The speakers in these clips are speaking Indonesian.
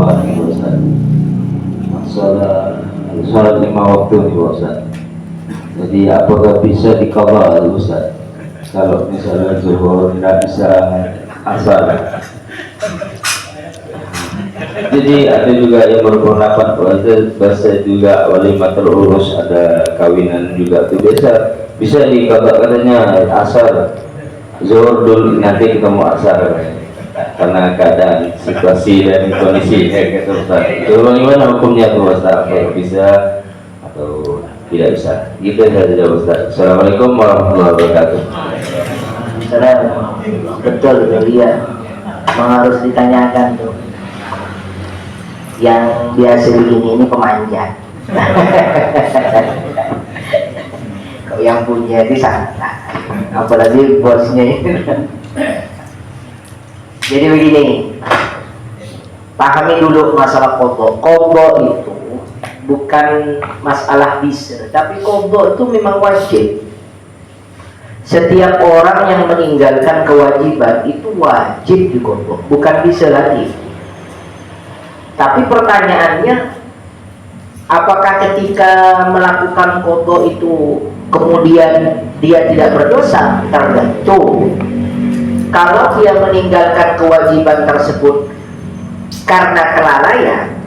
Ramadan nih Ustaz. Salat 5 waktu nih Ustaz. Jadi apakah bisa dikawal Ustaz? Kalau misalnya zuhur tidak bisa asar. Jadi ada juga yang berpendapat bahwa bahasa juga walimatul urus, ada kawinan juga itu bisa dikata katanya asar zuhur dulu nanti kita mau asar karena keadaan situasi dan kondisi gitu Ustaz. Itu bagaimana hukumnya tuh Ustaz? Apakah bisa atau tidak bisa? Gitu saja Ustaz. Assalamualaikum warahmatullahi wabarakatuh. Betul ya, memang harus ditanyakan tuh. Yang biasa begini ini pemanjat. Kalau yang punya itu santai, apalagi bosnya itu. Jadi begini, pahami dulu masalah qadha. Qadha itu bukan masalah bisa, tapi qadha itu memang wajib. Setiap orang yang meninggalkan kewajiban itu wajib diqadha, bukan bisa lagi. Tapi pertanyaannya, apakah ketika melakukan qadha itu kemudian dia tidak berdosa? Tergantung. Kalau dia meninggalkan kewajiban tersebut karena kelalaian,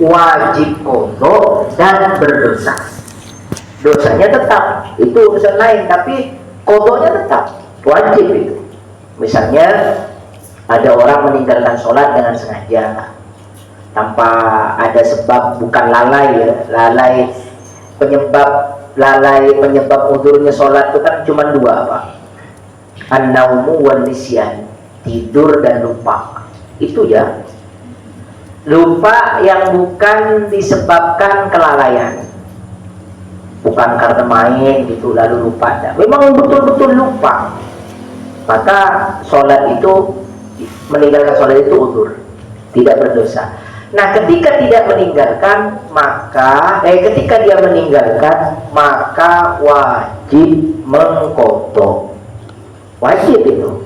wajib qadha dan berdosa. Dosanya tetap, itu urusan lain, tapi qadhanya tetap wajib itu. Misalnya ada orang meninggalkan sholat dengan sengaja tanpa ada sebab, bukan lalai ya. Penyebab udurnya sholat itu kan cuma dua, Pak. An-naumu wan nisyan, tidur dan lupa. Itu ya, lupa yang bukan disebabkan kelalaian, bukan karena main gitu lalu lupa. Memang betul-betul lupa, maka sholat itu, meninggalkan sholat itu udzur, tidak berdosa. Nah, ketika tidak meninggalkan, ketika dia meninggalkan, maka wajib mengqadha. Wajib itu.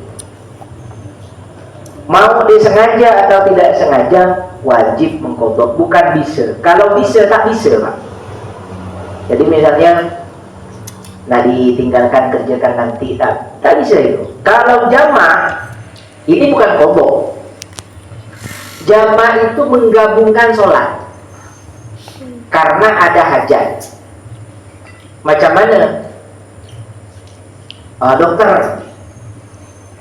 Mau disengaja atau tidak sengaja, wajib mengqadha, bukan bisa. Kalau bisa, tak bisa, Pak. Jadi misalnya, nah ditinggalkan, kerjakan nanti, tak bisa itu. Kalau jamaah, ini bukan qadha. Jamaah itu menggabungkan sholat karena ada hajat. Macam mana? Dokter,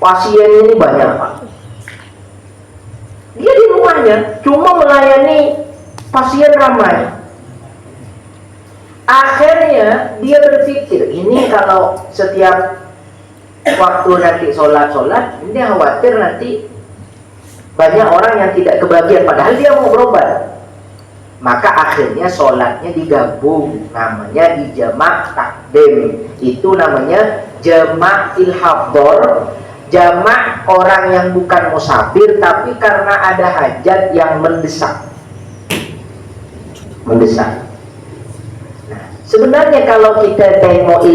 pasien ini banyak, Pak. Dia di rumahnya cuma melayani pasien ramai. Akhirnya dia berpikir, ini kalau setiap waktu nanti sholat, ini khawatir nanti banyak orang yang tidak kebagian, padahal dia mau berobat. Maka akhirnya sholatnya digabung, namanya dijamak takdim. Itu namanya jamak ilhador, jamak orang yang bukan musafir tapi karena ada hajat yang mendesak. Nah, sebenarnya kalau kita tengok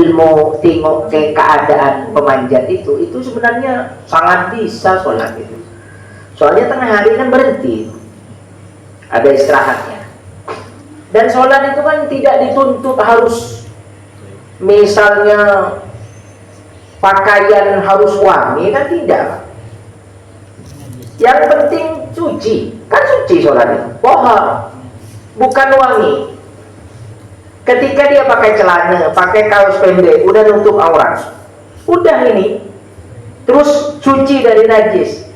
ke keadaan pemanjat itu sebenarnya sangat bisa sholat itu. Soalnya tengah hari kan berhenti, ada istirahatnya. Dan sholat itu kan tidak dituntut harus, misalnya pakaian harus wangi, kan tidak. Yang penting suci, kan suci sholat itu, pohon, bukan wangi. Ketika dia pakai celana, pakai kaos pendek, udah nutup aurat, udah ini, terus suci dari najis,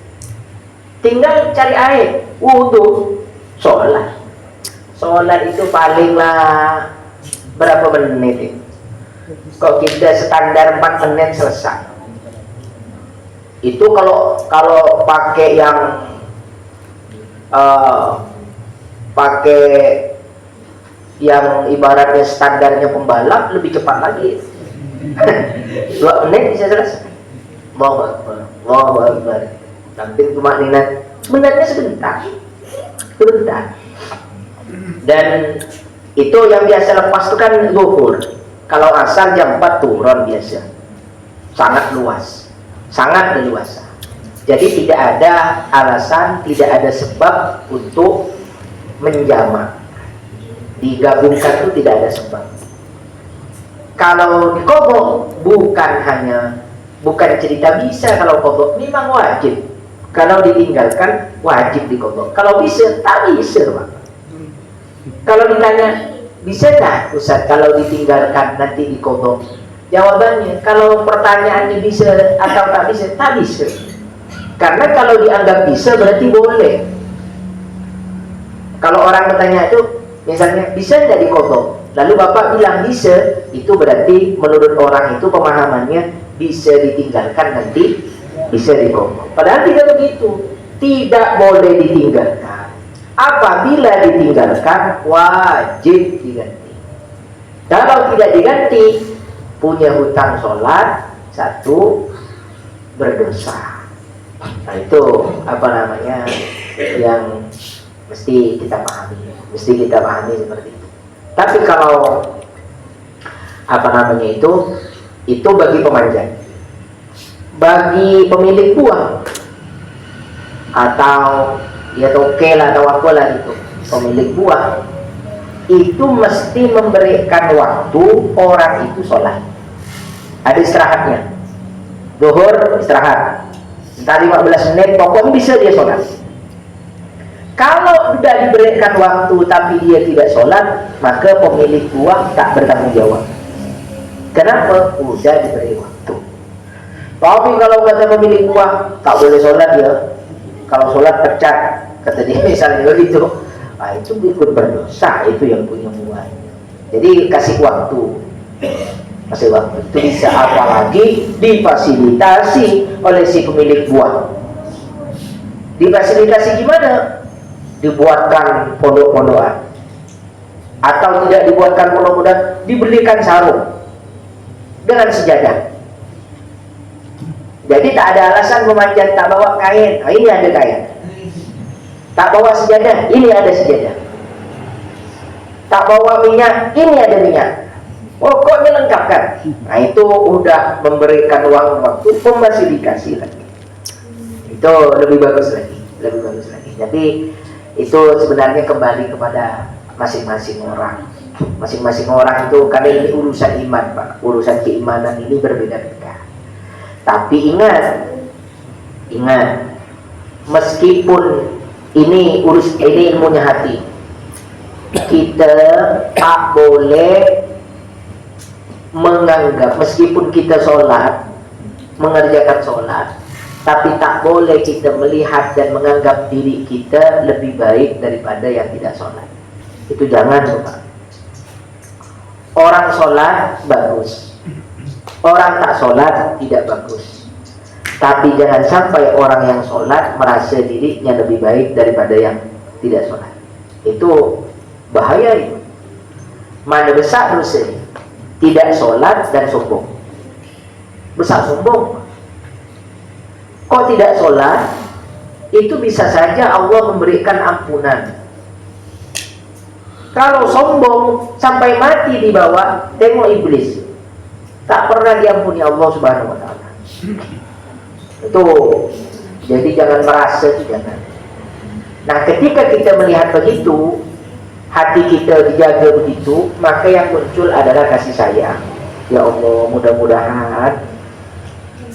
tinggal cari air, wudhu, sholat. Sholat itu palinglah berapa menit itu? Kok kita standar 4 menit selesai. Itu kalau pakai yang ibaratnya standarnya pembalap, lebih cepat lagi. 2 menit bisa selesai. Allahu Akbar. Nanti cuma nina sebenarnya sebentar. Dan itu yang biasa lepas itu kan zuhur. Kalau asar jam 4 turun biasa. Sangat luas, sangat leluasa. Jadi tidak ada alasan, tidak ada sebab untuk menjamak. Digabungkan itu tidak ada sebab. Kalau diqadha bukan cerita bisa. Kalau qadha memang wajib. Kalau ditinggalkan wajib diqadha. Kalau bisa, tak bisa, Pak. Kalau ditanya bisa tak Ustaz kalau ditinggalkan nanti diqadha? Jawabannya, kalau pertanyaannya bisa atau tak bisa, tak bisa. Karena kalau dianggap bisa berarti boleh. Kalau orang bertanya itu, misalnya bisa tidak diqadha? Lalu Bapak bilang bisa, itu berarti menurut orang itu pemahamannya bisa ditinggalkan nanti bisa diqadha. Padahal tidak begitu. Tidak boleh ditinggalkan. Apabila ditinggalkan wajib diganti. Kalau tidak diganti, punya hutang sholat, satu, berdosa. Nah itu yang mesti kita pahami seperti itu. Tapi kalau itu bagi pemanjat. Bagi pemilik buah atau ya toke lah atau apa lah itu, pemilik buah itu mesti memberikan waktu orang itu sholat. Ada istirahatnya, zuhur istirahat entah 15 menit, pokoknya bisa dia sholat. Kalau sudah diberikan waktu tapi dia tidak sholat, maka pemilik buah tak bertanggung jawab. Kenapa? Udah diberi waktu. Tapi kalau kata pemilik buah tak boleh sholat ya, kalau sholat pecat, kata dia misalnya begitu, itu ikut berdosa, itu yang punya buahnya. Jadi kasih waktu itu bisa, apalagi difasilitasi oleh si pemilik buah. Difasilitasi gimana? Dibuatkan pondok-pondokan, atau tidak dibuatkan pondok-pondokan, dibelikan sarung dengan sejadah. Jadi tak ada alasan pemanjat tak bawa kain, ini ada kain. Tak bawa sejadah, ini ada sejadah. Tak bawa minyak, ini ada minyak. Pokoknya lengkapkan. Nah itu udah memberikan waktu memfasilitasi lagi. Itu lebih bagus lagi. Jadi itu sebenarnya kembali kepada masing-masing orang. Masing-masing orang itu, karena ini urusan iman, Pak. Urusan keimanan ini berbeda-beda. Tapi ingat, meskipun ini ilmunya hati, kita tak boleh menganggap, meskipun kita sholat, mengerjakan sholat, tapi tak boleh kita melihat dan menganggap diri kita lebih baik daripada yang tidak sholat. Itu jangan, Pak. Orang sholat bagus, orang tak sholat tidak bagus. Tapi jangan sampai orang yang sholat merasa dirinya lebih baik daripada yang tidak sholat. Itu bahaya itu. Mana besar dosanya? Tidak sholat dan sombong. Besar sombong. Kok tidak sholat? Itu bisa saja Allah memberikan ampunan. Kalau sombong sampai mati di bawah, tengok iblis, tak pernah diampuni Allah Subhanahu wa Ta'ala. Itu jadi jangan merasa, jangan. Nah ketika kita melihat begitu, hati kita dijaga begitu, maka yang muncul adalah kasih sayang. Ya Allah, mudah-mudahan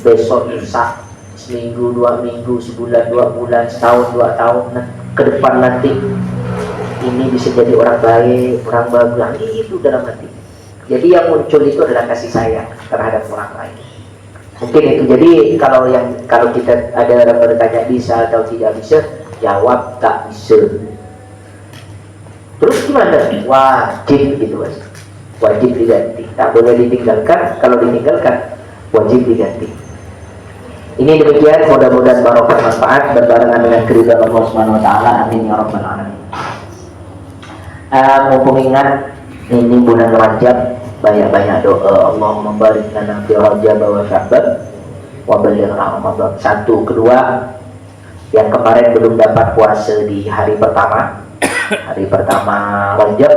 besok lusa, seminggu, 2 minggu, sebulan, 2 bulan, setahun, 2 tahun ke depan nanti ini bisa jadi orang baik, orang bagus. Itu dalam hati. Jadi yang muncul itu adalah kasih sayang terhadap orang lain. Mungkin itu. Jadi kalau kita ada orang bertanya bisa atau tidak bisa, jawab tak bisa. Terus gimana? Wajib gitu, Mas. Wajib diganti. Tak boleh ditinggalkan. Kalau ditinggalkan, wajib diganti. Ini demikian, mudah-mudahan barokah manfaat berbarengan dengan keridhaan Allah Subhanahu wa Ta'ala. Amin ya rabbal alamin. Mumpung ingat ini bulan Rajab, banyak-banyak doa. Allahumma barik lana fi Rajab wa Sya'ban wa ballighna Ramadan. 1, 2, yang kemarin belum dapat puasa di hari pertama Rajab,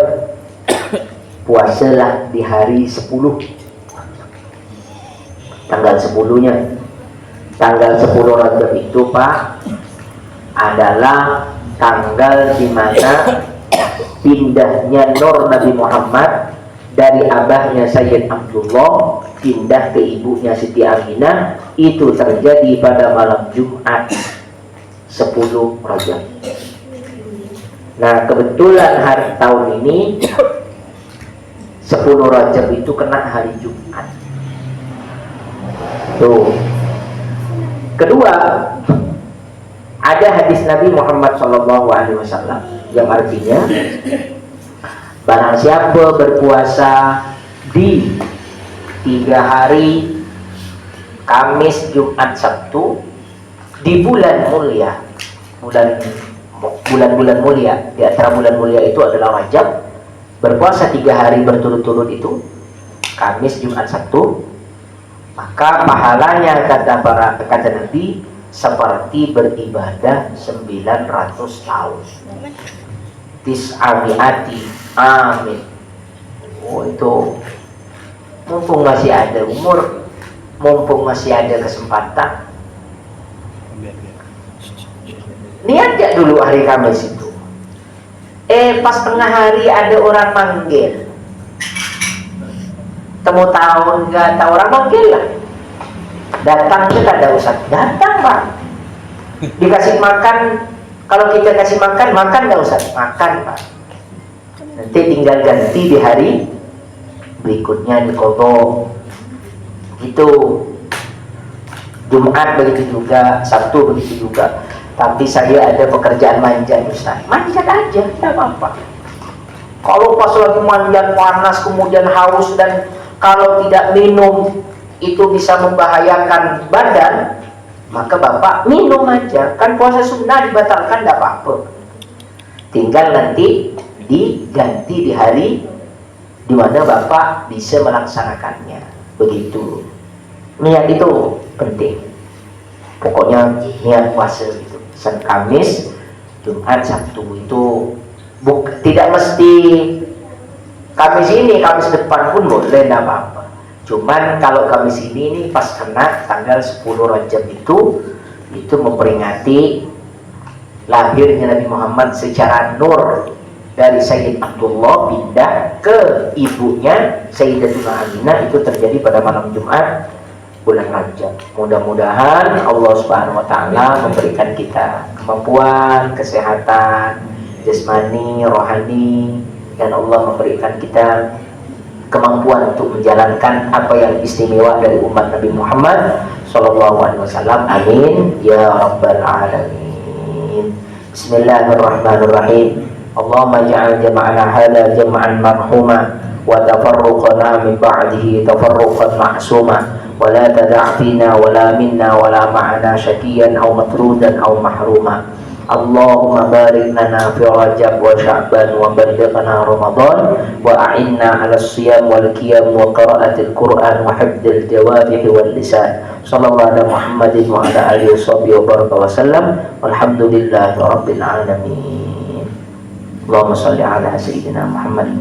puasalah di hari 10, tanggal 10-nya. Tanggal 10 Rajab itu Pak adalah tanggal di mana pindahnya nur Nabi Muhammad dari abahnya Sayyid Abdullah pindah ke ibunya Siti Aminah. Itu terjadi pada malam Jumat 10 Rajab. Nah kebetulan hari tahun ini 10 Rajab itu kena hari Jumat. Tuh. Kedua, ada hadis Nabi Muhammad SAW yang artinya barang siapa berpuasa di 3 hari Kamis, Jumat, Sabtu di bulan mulia, bulan-bulan mulia, di antara bulan mulia itu adalah Rajab, berpuasa 3 hari berturut-turut itu Kamis, Jumat, Sabtu, maka pahalanya kata Nabi seperti beribadah 900 tahun. Tis'amiati amin. Oh itu mumpung masih ada umur, mumpung masih ada kesempatan, niat gak dulu hari Kamis itu. Pas tengah hari ada orang manggil, temu tahun gak tahu orang manggil lah, datang ke ada Ustaz, datang Pak, dikasih makan. Kalau kita kasih makan gak Ustaz? Makan Pak, nanti tinggal ganti di hari berikutnya di kodok gitu. Jumat begitu juga, Sabtu begitu juga. Tapi saya ada pekerjaan manjat Ustaz, manjat aja, tidak apa-apa. Kalau pas lagi manjat panas kemudian haus dan kalau tidak minum itu bisa membahayakan badan, maka Bapak minum aja. Kan puasa sunnah dibatalkan, tidak apa-apa. Tinggal nanti diganti di hari di mana Bapak bisa melaksanakannya. Begitu. Niat itu penting. Pokoknya niat puasa itu. Senin, Kamis, Jumat, Sabtu itu tidak mesti Kamis ini, Kamis depan pun boleh, tidak apa-apa. Cuman kalau Kamis ini pas kena tanggal 10 Rajab itu memperingati lahirnya Nabi Muhammad secara nur dari Sayyid Abdullah pindah ke ibunya Sayyidatuna Aminah. Itu terjadi pada malam Jumat bulan Rajab. Mudah-mudahan Allah Subhanahu wa taala memberikan kita kemampuan, kesehatan jasmani, rohani, dan Allah memberikan kita kemampuan untuk menjalankan apa yang istimewa dari umat Nabi Muhammad sallallahu alaihi wasallam. Amin ya rabbal alamin. Bismillahirrahmanirrahim. Allahumma ja'al jama'ana hadza jam'an marhuma wa tafarruqana min ba'dihi tafarruqan ma'suma wa la tada' fina wa la minna wa la ma'ana syaqiyan aw matrudan aw mahruma. Allahumma barik lana fi Rajab wa Sya'ban wa ballighna Ramadan wa a'inna 'ala as-siyam wal qiyam wa qira'atil Qur'an wa hifdzil jawarih wal lisan. Sallallahu ala Muhammadin wa ala alihi wa baraka wa sallam. Walhamdulillahi rabbil alamin. Allahumma shalli ala sayyidina Muhammad.